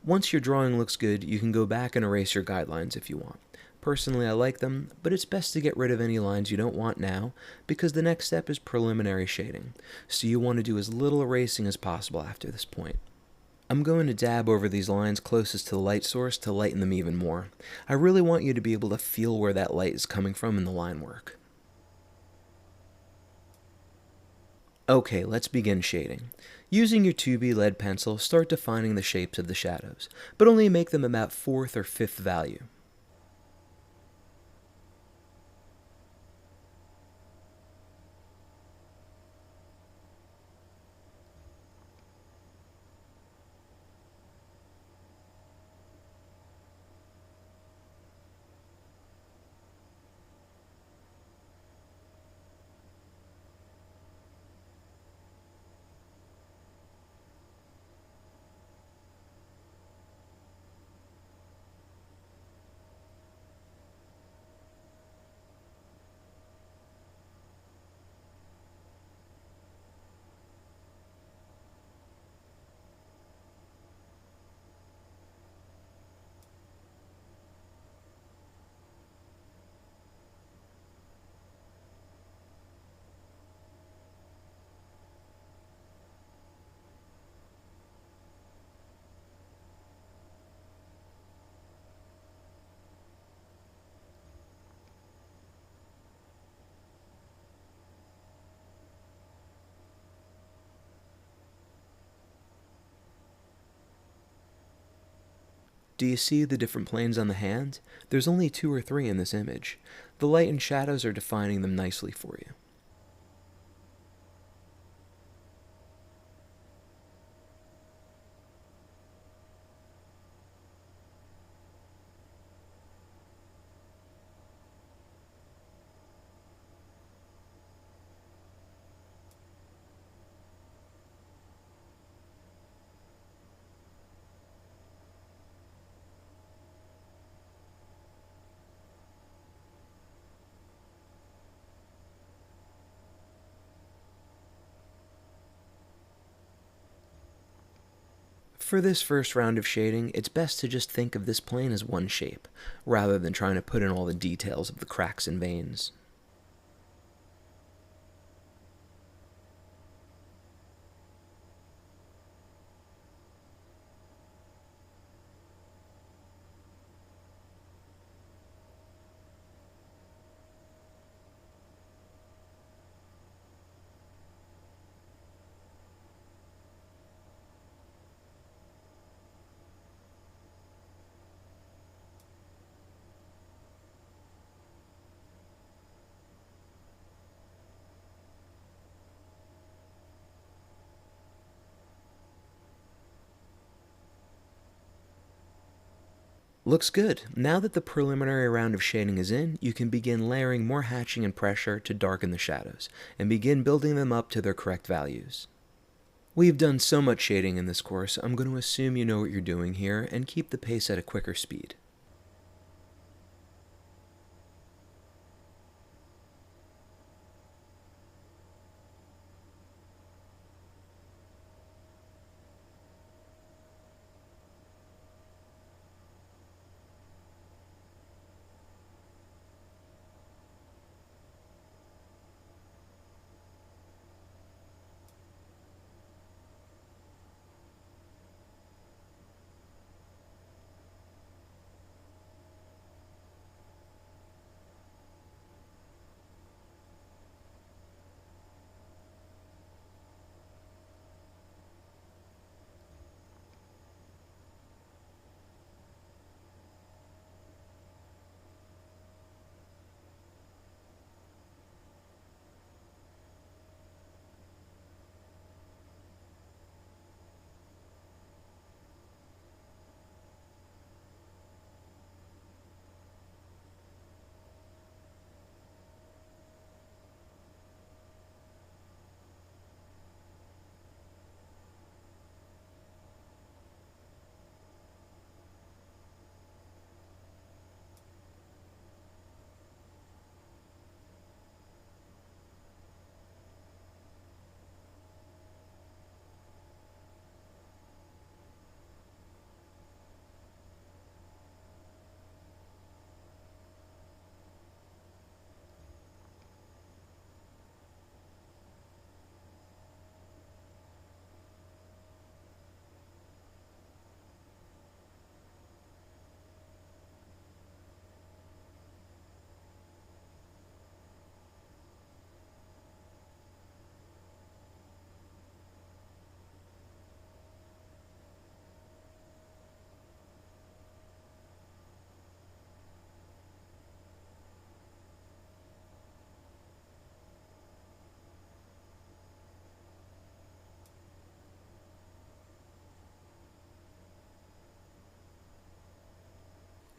Once your drawing looks good, you can go back and erase your guidelines if you want. Personally, I like them, but it's best to get rid of any lines you don't want now because the next step is preliminary shading, so you want to do as little erasing as possible after this point. I'm going to dab over these lines closest to the light source to lighten them even more. I really want you to be able to feel where that light is coming from in the line work. Okay, let's begin shading. Using your 2B lead pencil, start defining the shapes of the shadows, but only make them about 4th or 5th value. Do you see the different planes on the hand? There's only 2 or 3 in this image. The light and shadows are defining them nicely for you. For this first round of shading, it's best to just think of this plane as one shape, rather than trying to put in all the details of the cracks and veins. Looks good. Now that the preliminary round of shading is in, you can begin layering more hatching and pressure to darken the shadows, and begin building them up to their correct values. We've done so much shading in this course, I'm going to assume you know what you're doing here, and keep the pace at a quicker speed.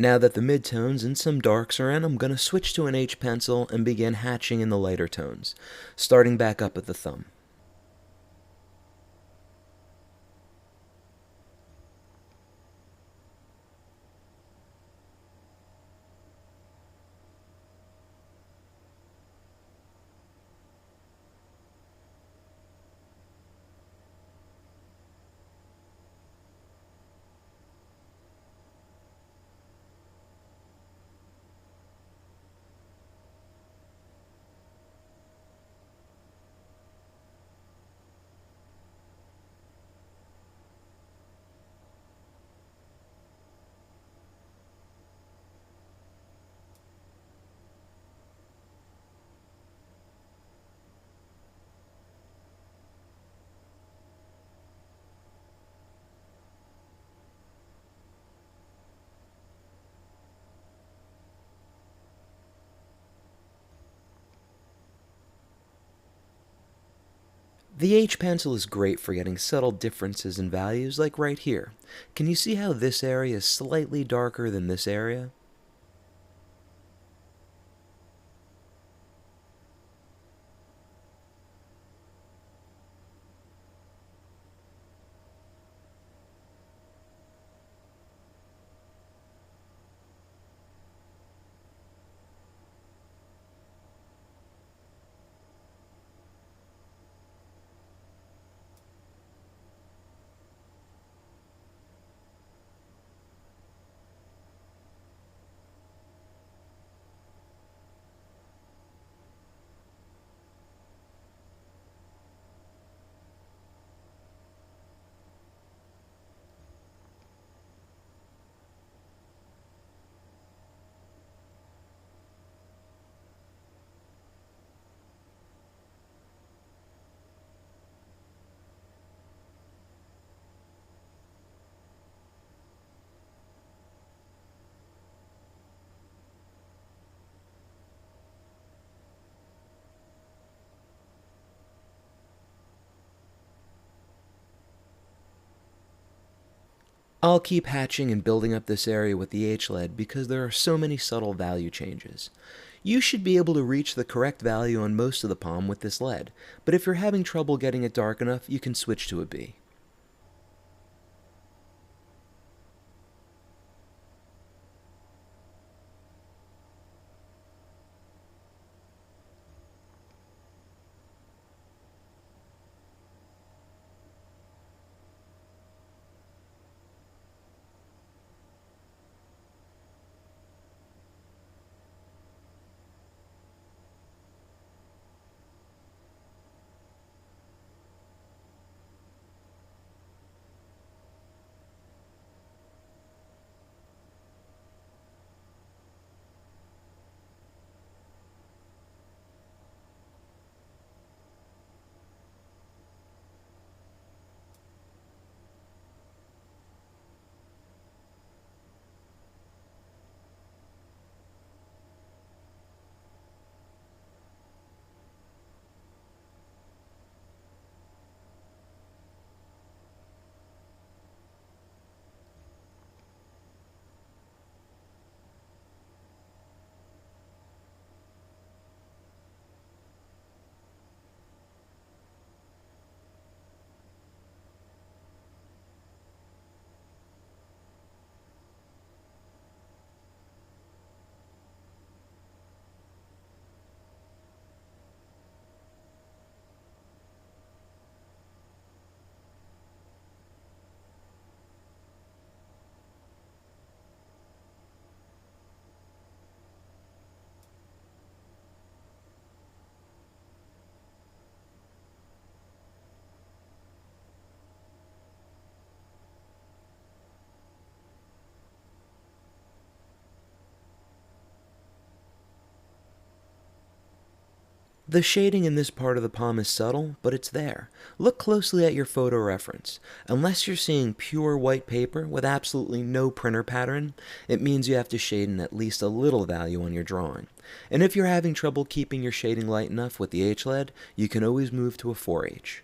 Now that the midtones and some darks are in, I'm going to switch to an H pencil and begin hatching in the lighter tones, starting back up at the thumb. The H pencil is great for getting subtle differences in values, like right here. Can you see how this area is slightly darker than this area? I'll keep hatching and building up this area with the H-lead because there are so many subtle value changes. You should be able to reach the correct value on most of the palm with this lead, but if you're having trouble getting it dark enough, you can switch to a B. The shading in this part of the palm is subtle, but it's there. Look closely at your photo reference. Unless you're seeing pure white paper with absolutely no printer pattern, it means you have to shade in at least a little value on your drawing. And if you're having trouble keeping your shading light enough with the H-lead, you can always move to a 4H.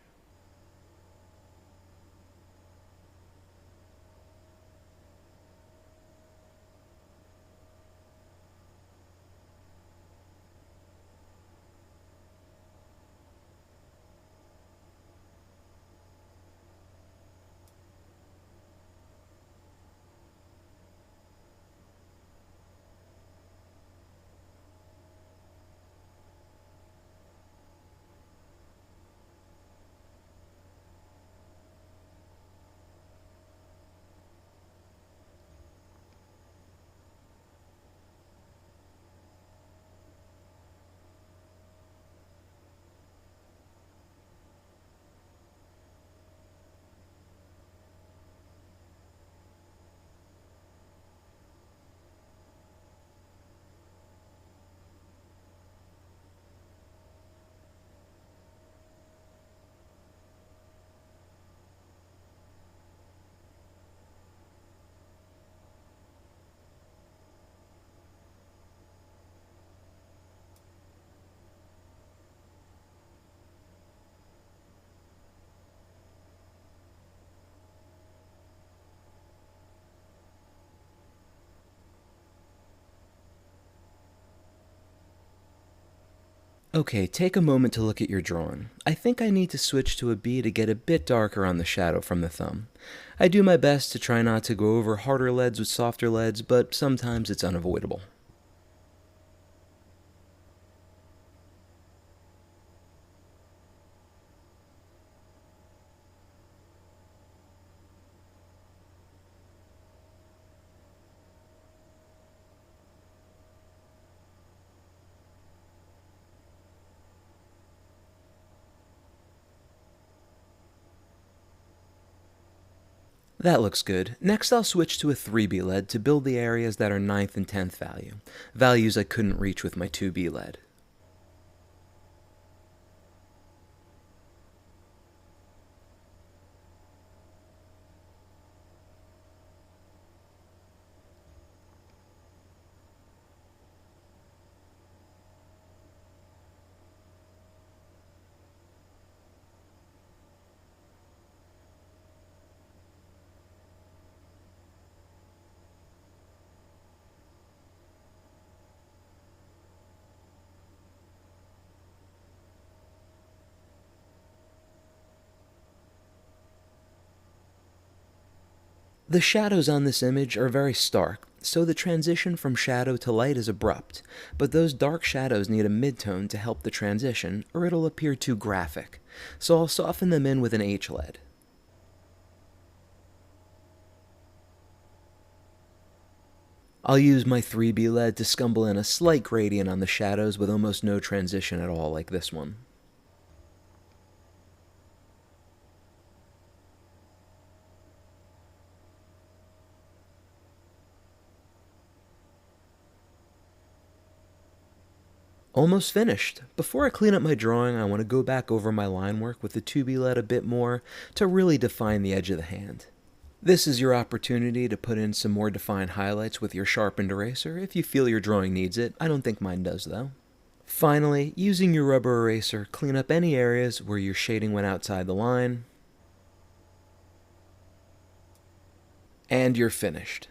Okay, take a moment to look at your drawing. I think I need to switch to a B to get a bit darker on the shadow from the thumb. I do my best to try not to go over harder leads with softer leads, but sometimes it's unavoidable. That looks good. Next I'll switch to a 3B lead to build the areas that are ninth and 10th value, values I couldn't reach with my 2B lead. The shadows on this image are very stark, so the transition from shadow to light is abrupt, but those dark shadows need a midtone to help the transition, or it'll appear too graphic, so I'll soften them in with an H lead. I'll use my 3B lead to scumble in a slight gradient on the shadows with almost no transition at all like this one. Almost finished. Before I clean up my drawing, I want to go back over my line work with the 2B lead a bit more to really define the edge of the hand. This is your opportunity to put in some more defined highlights with your sharpened eraser if you feel your drawing needs it. I don't think mine does though. Finally, using your rubber eraser, clean up any areas where your shading went outside the line, and you're finished.